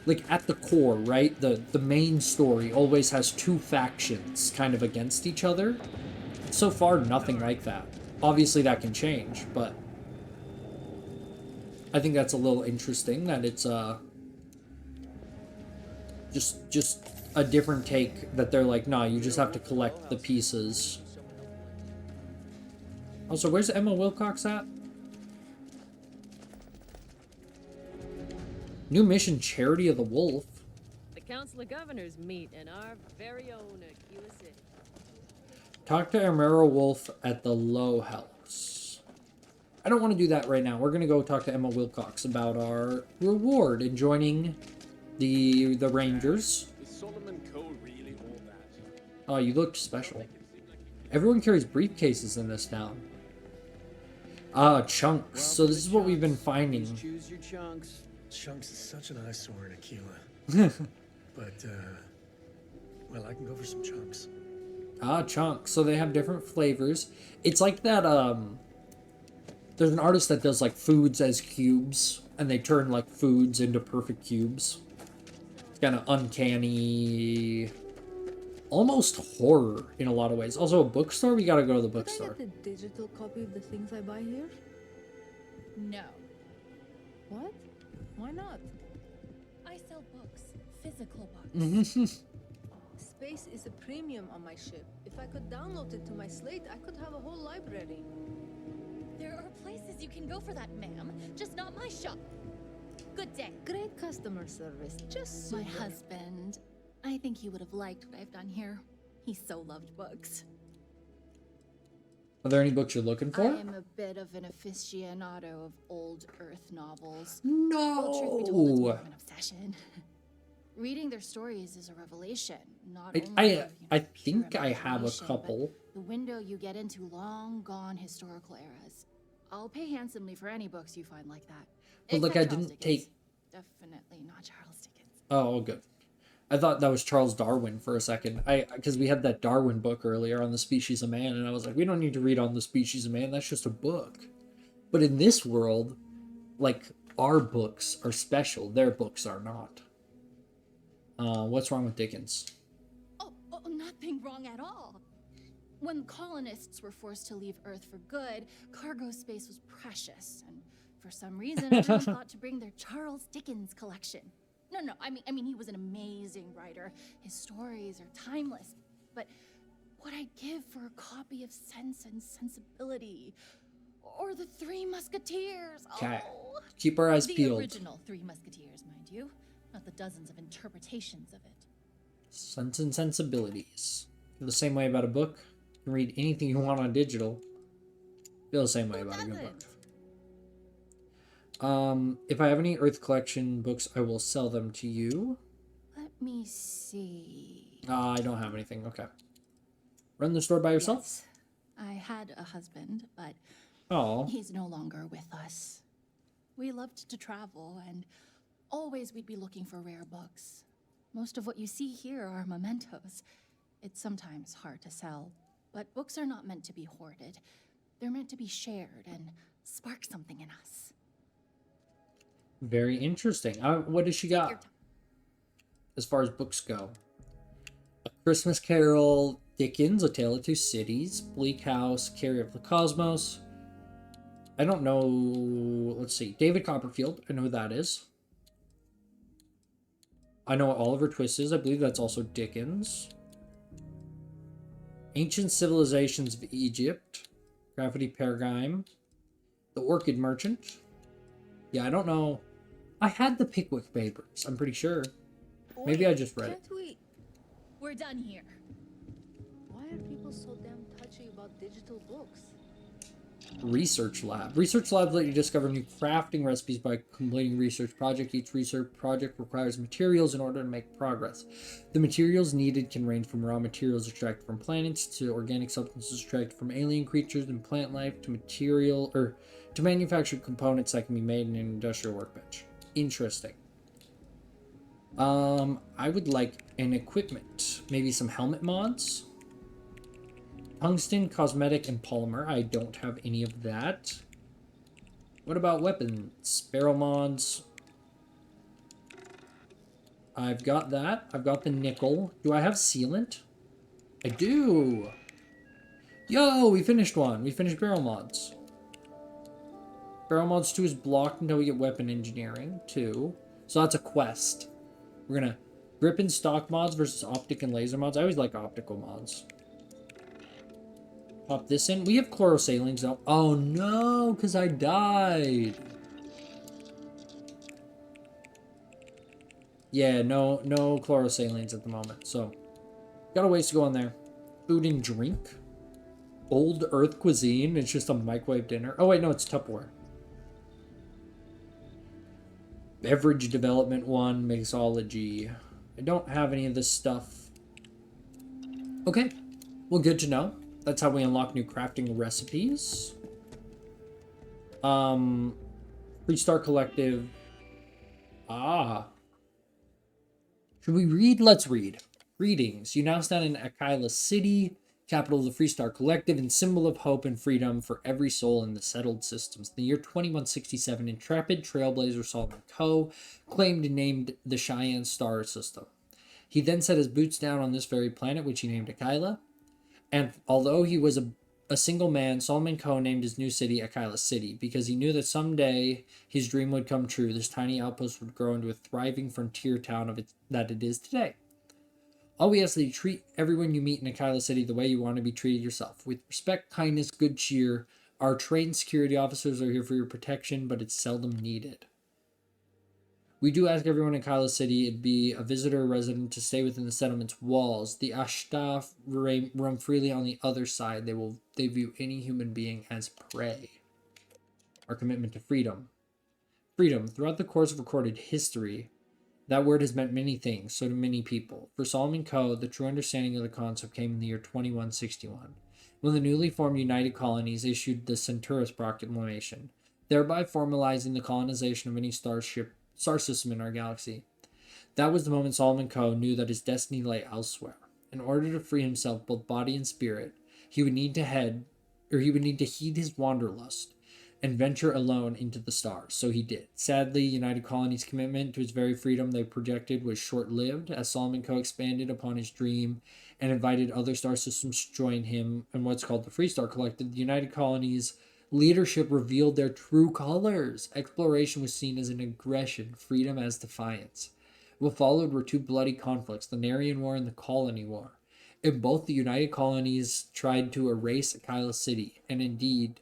like at the core, right? The main story always has two factions kind of against each other. So far, nothing like that. Obviously, that can change, but I think that's a little interesting that it's just a different take, that they're like, nah, you just have to collect the pieces. Also, where's Emma Wilcox at? New mission, Charity of the Wolf. The Council of Governors meet in our very own Akila City. Talk to Emerald Wolf at the Low House. I don't want to do that right now. We're going to go talk to Emma Wilcox about our reward in joining the Rangers. Is Solomon Cole really all that? Oh, you looked special. Everyone carries briefcases in this town. Chunks. So this is what we've been finding. Choose your chunks. Chunks is such an eyesore in Akila. But, well, I can go for some chunks. Chunks. So they have different flavors. It's like that, there's an artist that does, like, foods as cubes, and they turn, like, foods into perfect cubes. It's kind of uncanny, almost horror in a lot of ways. Also, a bookstore? We gotta go to the bookstore. Could I get a digital copy of the things I buy here? No. What? Why not? I sell books. Physical books. Space is a premium on my ship. If I could download it to my slate, I could have a whole library. There are places you can go for that, ma'am. Just not my shop. Good day. Great customer service. Just My super. husband. I think he would have liked what I've done here. He so loved books. Are there any books you're looking for? I am a bit of an aficionado of old Earth novels. No! Well, truth be told, it's more of an obsession. Reading their stories is a revelation. Not only I think I have a couple. the window you get into long gone historical eras. I'll pay handsomely for any books you find like that. But look, Except I Charles didn't Dickens. take... Definitely not Charles Dickens. Oh, good. I thought that was Charles Darwin for a second. Because we had that Darwin book earlier on the Species of Man, and I was like, we don't need to read on the Species of Man, that's just a book. But in this world, like, our books are special, their books are not. What's wrong with Dickens? Oh, nothing wrong at all. When colonists were forced to leave Earth for good, cargo space was precious, and for some reason, everyone thought to bring their Charles Dickens collection. No, I mean, he was an amazing writer. His stories are timeless. But what I'd give for a copy of Sense and Sensibility, or The Three Musketeers. Okay. Oh, Keep our eyes the peeled. original Three Musketeers, mind you, not the dozens of interpretations of it. Sense and Sensibilities. Feel the same way about a book. You can read anything you want on digital. Feel the same way about a good book. If I have any Earth Collection books, I will sell them to you. Let me see. I don't have anything. Okay. Run the store by yourself? Yes, I had a husband, but Oh. he's no longer with us. We loved to travel, and always we'd be looking for rare books. Most of what you see here are mementos. It's sometimes hard to sell, but books are not meant to be hoarded. They're meant to be shared and spark something in us. Very interesting. What does she got? As far as books go. A Christmas Carol, Dickens, A Tale of Two Cities, Bleak House, Carrier of the Cosmos. I don't know. Let's see. David Copperfield. I know who that is. I know what Oliver Twist is. I believe that's also Dickens. Ancient Civilizations of Egypt. Gravity Paradigm. The Orchid Merchant. Yeah, I don't know. I had the Pickwick Papers, I'm pretty sure. Maybe I just read it. We're done here. Why are people so damn touchy about digital books? Research Lab. Research labs let you discover new crafting recipes by completing research project. Each research project requires materials in order to make progress. The materials needed can range from raw materials extracted from planets to organic substances extracted from alien creatures and plant life to to manufactured components that can be made in an industrial workbench. Interesting. I would like an equipment. Maybe some helmet mods. Tungsten, cosmetic, and polymer. I don't have any of that. What about weapons? Barrel mods. I've got that. I've got the nickel. Do I have sealant? I do. Yo, we finished one. We finished barrel mods. Barrel mods 2 is blocked until we get weapon engineering 2. So that's a quest. We're gonna grip and stock mods versus optic and laser mods. I always like optical mods. Pop this in. We have chlorosalines now. Oh no, because I died. Yeah, no chlorosalines at the moment. So, got a ways to go on there. Food and drink. Old Earth cuisine. It's just a microwave dinner. Oh wait, no, it's Tupperware. Beverage development 1, mixology. I don't have any of this stuff. Okay, well, good to know. That's how we unlock new crafting recipes. Restart Collective. Ah. Should we read? Let's read. Greetings. You now stand in Akila City, capital of the Freestar Collective, and symbol of hope and freedom for every soul in the settled systems. In the year 2167, intrepid trailblazer Solomon Coe claimed and named the Cheyenne Star System. He then set his boots down on this very planet, which he named Akila. And although he was a single man, Solomon Coe named his new city Akila City because he knew that someday his dream would come true. This tiny outpost would grow into a thriving frontier town that it is today. All we ask is that you treat everyone you meet in Akila City the way you want to be treated yourself. With respect, kindness, good cheer, our trained security officers are here for your protection, but it's seldom needed. We do ask everyone in Akila City, it'd be a visitor or resident, to stay within the settlement's walls. The Ashtaf roam freely on the other side. They view any human being as prey. Our commitment to freedom. Freedom. Throughout the course of recorded history, that word has meant many things, so to many people. For Solomon Coe, the true understanding of the concept came in the year 2161, when the newly formed United Colonies issued the Centaurus Proclamation, thereby formalizing the colonization of any star system in our galaxy. That was the moment Solomon Coe knew that his destiny lay elsewhere. In order to free himself, both body and spirit, he would need to heed his wanderlust and venture alone into the stars. So he did. Sadly, United Colony's commitment to his very freedom they projected was short-lived, as Solomon Coe expanded upon his dream and invited other star systems to join him in what's called the Freestar Collective. The United Colony's leadership revealed their true colors. Exploration was seen as an aggression, freedom as defiance. What followed were two bloody conflicts, the Narian War and the Colony War. In both, the United Colonies tried to erase Akila City, and indeed,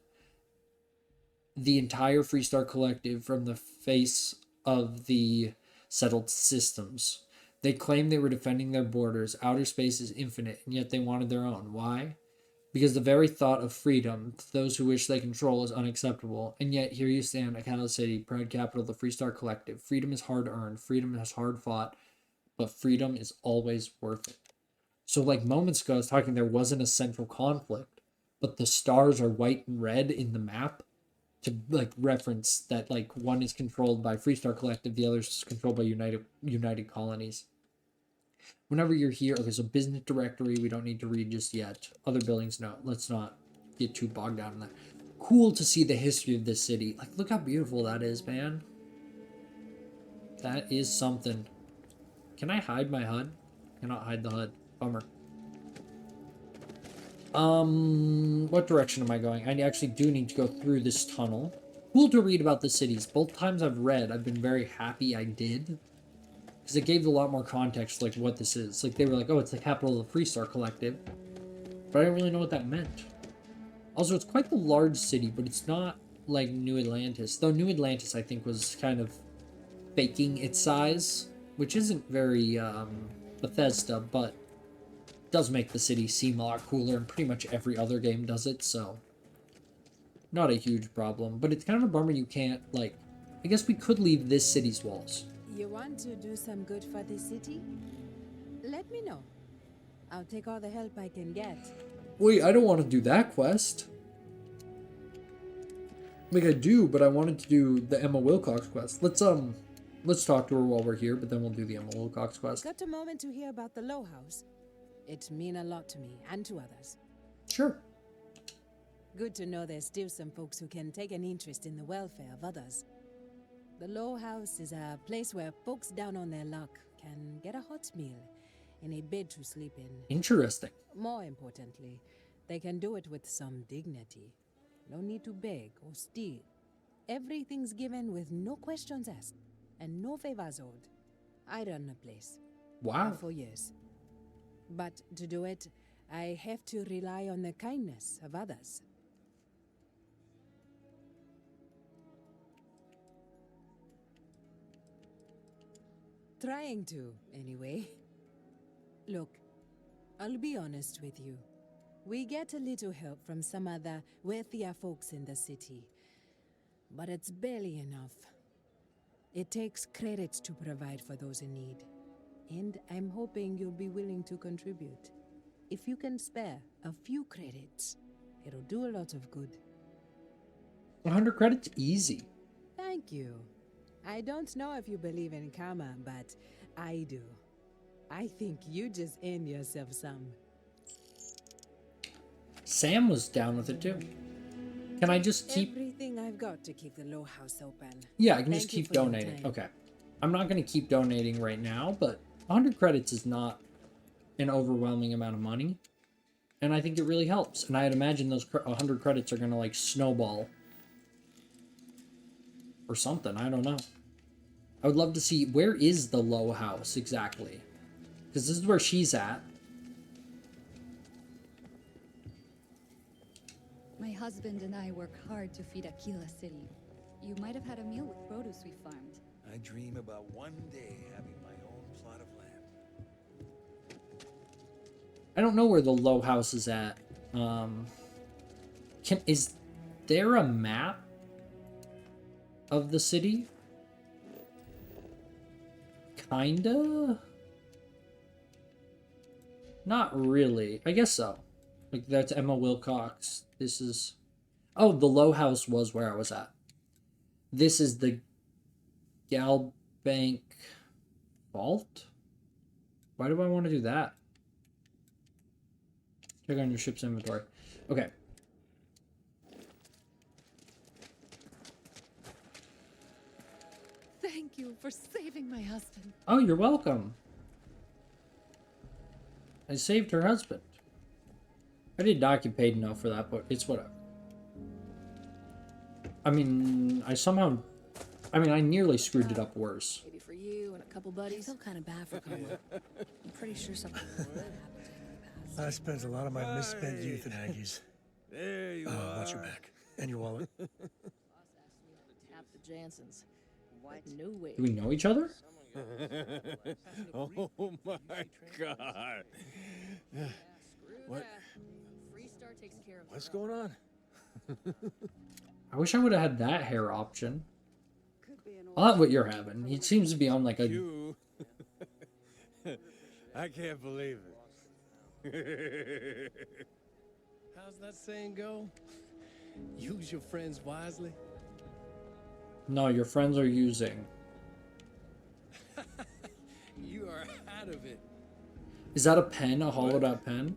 the entire Freestar Collective from the face of the settled systems. They claimed they were defending their borders. Outer space is infinite, and yet they wanted their own. Why? Because the very thought of freedom to those who wish they control is unacceptable. And yet here you stand, Akila City, proud capital of the Freestar Collective. Freedom is hard earned, freedom is hard fought, but freedom is always worth it. So like moments ago, I was talking there wasn't a central conflict, but the stars are white and red in the map to like reference that like one is controlled by Freestar Collective, the other is controlled by United Colonies. Whenever you're here, okay, so business directory, we don't need to read just yet. Other buildings, no. Let's not get too bogged down in that. Cool to see the history of this city. Like, look how beautiful that is, man. That is something. Can I hide my HUD? Cannot hide the HUD. Bummer. What direction am I going? I actually do need to go through this tunnel. Cool to read about the cities. Both times I've read, I've been very happy I did. Because it gave a lot more context, like, what this is. Like, they were like, oh, it's the capital of the Freestar Collective. But I didn't really know what that meant. Also, it's quite the large city, but it's not like New Atlantis. Though New Atlantis, I think, was kind of faking its size. Which isn't very, Bethesda, but does make the city seem a lot cooler, and pretty much every other game does it, so not a huge problem. But it's kind of a bummer you can't, like, I guess we could leave this city's walls. You want to do some good for the city? Let me know. I'll take all the help I can get. Wait, I don't want to do that quest. Like, I do, but I wanted to do the Emma Wilcox quest. Let's talk to her while we're here, but then we'll do the Emma Wilcox quest. Got a moment to hear about the Low House? It means a lot to me and to others. Sure. Good to know there's still some folks who can take an interest in the welfare of others. The Low House is a place where folks down on their luck can get a hot meal and a bed to sleep in. Interesting. More importantly, they can do it with some dignity. No need to beg or steal. Everything's given with no questions asked and no favors owed. I run the place. Wow. For years. But to do it, I have to rely on the kindness of others. Trying to, anyway. Look, I'll be honest with you. We get a little help from some other wealthier folks in the city. But it's barely enough. It takes credits to provide for those in need. And I'm hoping you'll be willing to contribute. If you can spare a few credits, it'll do a lot of good. 100 credits? Easy. Thank you. I don't know if you believe in karma, but I do. I think you just earned yourself some. Sam was down with it too. Can I just keep... Everything I've got to keep the Low House open. Yeah, I can just keep donating. Okay. I'm not going to keep donating right now, but 100 credits is not an overwhelming amount of money. And I think it really helps. And I'd imagine those 100 credits are going to, like, snowball. Or something. I don't know. I would love to see... Where is the Low House, exactly? Because this is where she's at. My husband and I work hard to feed Akila City. You might have had a meal with produce we farmed. I dream about one day having my own plot of land. I don't know where the Low House is at. Is there a map of the city? Kinda? Not really. I guess so. Like, that's Emma Wilcox. This is... Oh, the Low House was where I was at. This is the Galbank Vault? Why do I want to do that? Check on your ship's inventory. Okay. Thank you for saving my husband. Oh, you're welcome. I saved her husband. I did not get paid enough for that, but it's whatever. I mean, I nearly screwed it up worse. Maybe for you and a couple buddies. I feel kind of bad for Coma. I'm pretty sure something would happen to him in the past. I spent a lot of my misspent youth in Aggies. There you are. Watch your back. And your wallet. Boss asked me to tap the Jansons. What? No way. Do we know each other? Oh my god. What? Freestar takes care of What's going on? I wish I would have had that hair option. I love what you're having. He seems to be on like a... You? I can't believe it. How's that saying go? Use your friends wisely. No, your friends are using. You are out of it. Is that a pen? A hollowed out pen?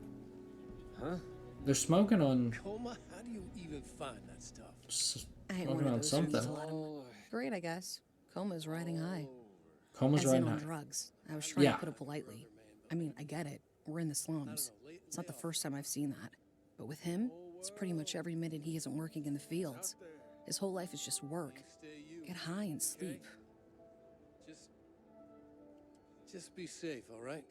Huh? They're smoking on... Coma? How do you even find that stuff? Smoking on something. Great, I guess. Coma's riding high. Coma's As in riding on high. drugs. I was trying Yeah. to put it politely. I mean, I get it. We're in the slums. It's not the first time I've seen that. But with him, it's pretty much every minute he isn't working in the fields. His whole life is just work. Get high and sleep. Just be safe, all right?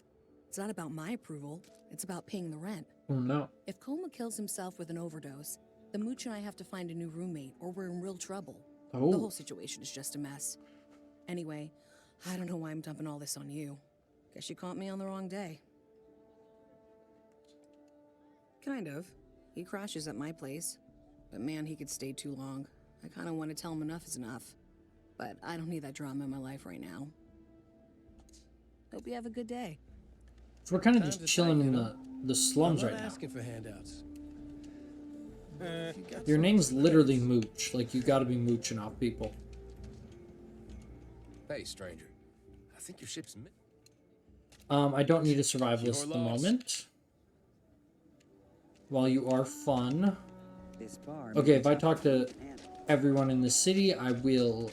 It's not about my approval. It's about paying the rent. Oh no. If Koma kills himself with an overdose, the Mooch and I have to find a new roommate, or we're in real trouble. Oh. The whole situation is just a mess. Anyway, I don't know why I'm dumping all this on you. Guess you caught me on the wrong day. Kind of. He crashes at my place. But man, he could stay too long. I kind of want to tell him enough is enough. But I don't need that drama in my life right now. Hope you have a good day. So we're kind of just chilling in the slums right now. Asking for handouts. Your name's literally Mooch. Like, you gotta be mooching off people. Hey, stranger. I think your ship's... I don't need a survivalist at the moment. While you are fun. Okay, if I talk to everyone in the city, I will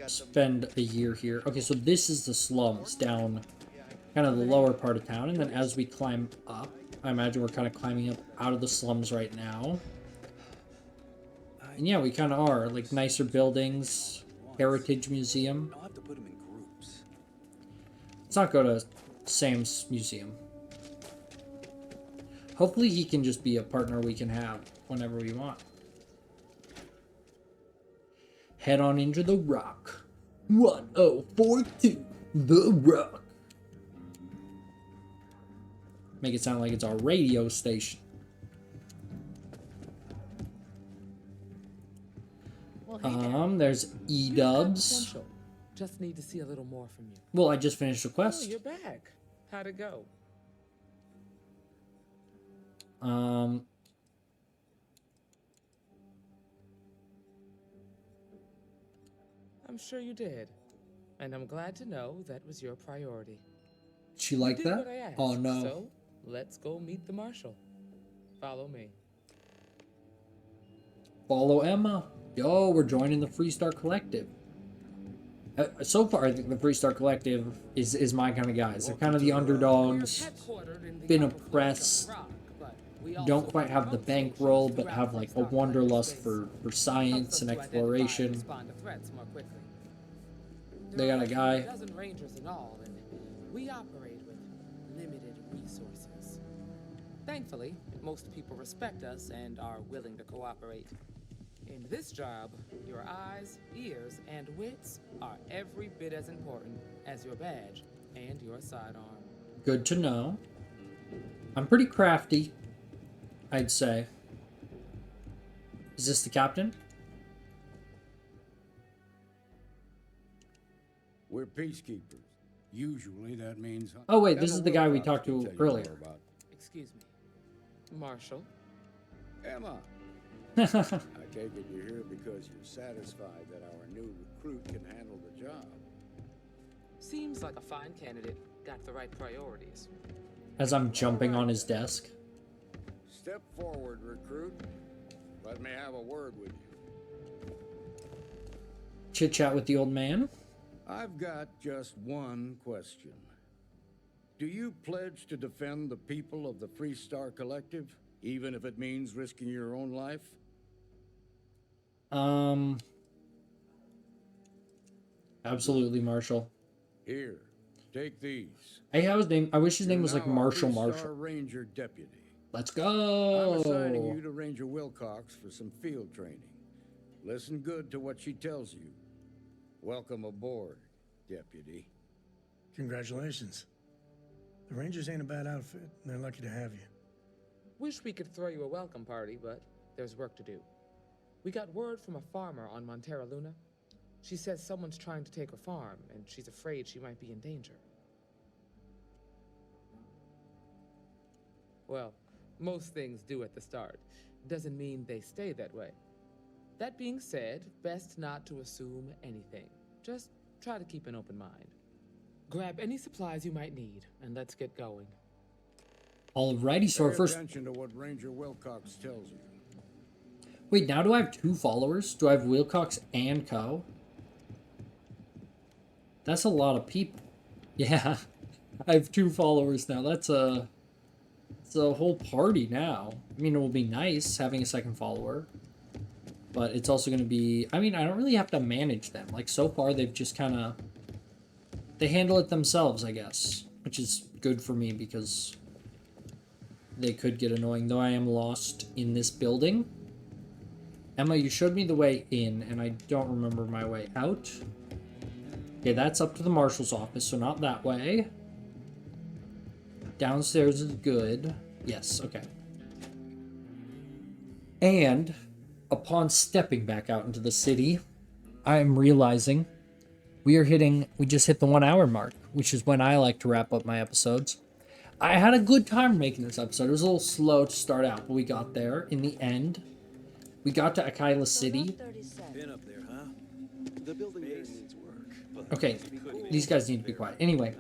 spend a year here. Okay, so this is the slums down kind of the lower part of town. And then as we climb up, I imagine we're kind of climbing up out of the slums right now. And yeah, we kind of are. Like, nicer buildings, Heritage Museum. I'll have to put them in groups. Let's not go to Sam's museum. Hopefully he can just be a partner we can have whenever we want. Head on into the Rock. 1042, the Rock. Make it sound like it's our radio station. Well, hey, there's E-dubs. Just need to see a little more from you. Well, I just finished the quest. Oh, you're back. How'd it go? I'm sure you did. And I'm glad to know that was your priority. She like You did that? what I asked, Oh no. So, let's go meet the marshal. Follow me. Follow Emma. Yo, we're joining the Freestar Collective. So far, I think the Freestar Collective is my kind of guys. They're kind of the underdogs, been oppressed, don't quite have the bankroll, but have like a wanderlust for science and exploration. They got a guy. Dozen rangers in all, and we operate with limited resources. Thankfully, most people respect us and are willing to cooperate. In this job, your eyes, ears, and wits are every bit as important as your badge and your sidearm. Good to know. I'm pretty crafty, I'd say. Is this the captain? We're peacekeepers. Usually that means... Oh wait, this is the guy we talked to earlier. Excuse me. Marshal? Emma! I take it you're here because you're satisfied that our new recruit can handle the job. Seems like a fine candidate. Got the right priorities. As I'm jumping on his desk. Step forward, recruit. Let me have a word with you. Chit chat with the old man. I've got just one question. Do you pledge to defend the people of the Freestar Collective, even if it means risking your own life? Absolutely, Marshal. Here, take these. Hey, how his name? I wish his name was like You're now a Marshall Freestar Marshall. Ranger deputy. Let's go. I'm assigning you to Ranger Wilcox for some field training. Listen good to what she tells you. Welcome aboard, deputy. Congratulations. The Rangers ain't a bad outfit, and they're lucky to have you. Wish we could throw you a welcome party, but there's work to do. We got word from a farmer on Montera Luna. She says someone's trying to take her farm, and she's afraid she might be in danger. Well, most things do at the start. Doesn't mean they stay that way. That being said, best not to assume anything. Just try to keep an open mind. Grab any supplies you might need, and let's get going. Alrighty, so our first... Pay attention to what Ranger Wilcox tells you. Wait, now do I have 2 followers? Do I have Wilcox and Co? That's a lot of people. Yeah, I have 2 followers now. That's It's a whole party now. I mean, it will be nice having a second follower. But it's also going to be... I mean, I don't really have to manage them. Like, so far, they've just kind of... They handle it themselves, I guess. Which is good for me because... they could get annoying. Though I am lost in this building. Emma, you showed me the way in, and I don't remember my way out. Okay, that's up to the marshal's office, so not that way. Downstairs is good. Yes, okay. And upon stepping back out into the city, I am realizing we just hit the 1 hour mark, which is when I like to wrap up my episodes. I had a good time making this episode. It was a little slow to start out, but we got there in the end. We got to Akila City. Been up there, huh? The building there needs work. Okay, these guys need to be quiet. Anyway,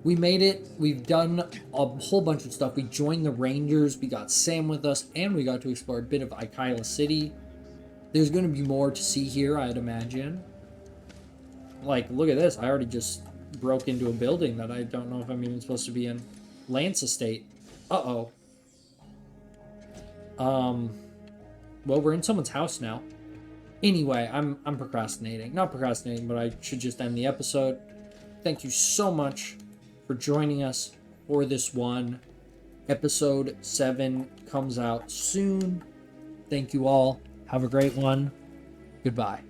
we made it. We've done a whole bunch of stuff. We joined the Rangers. We got Sam with us, and we got to explore a bit of Akila City. There's going to be more to see here, I'd imagine. Like, look at this. I already just broke into a building that I don't know if I'm even supposed to be in. Lance Estate. Uh-oh. Well, we're in someone's house now. Anyway, I'm procrastinating. Not procrastinating, but I should just end the episode. Thank you so much for joining us for this one. Episode 7 comes out soon. Thank you all. Have a great one. Goodbye.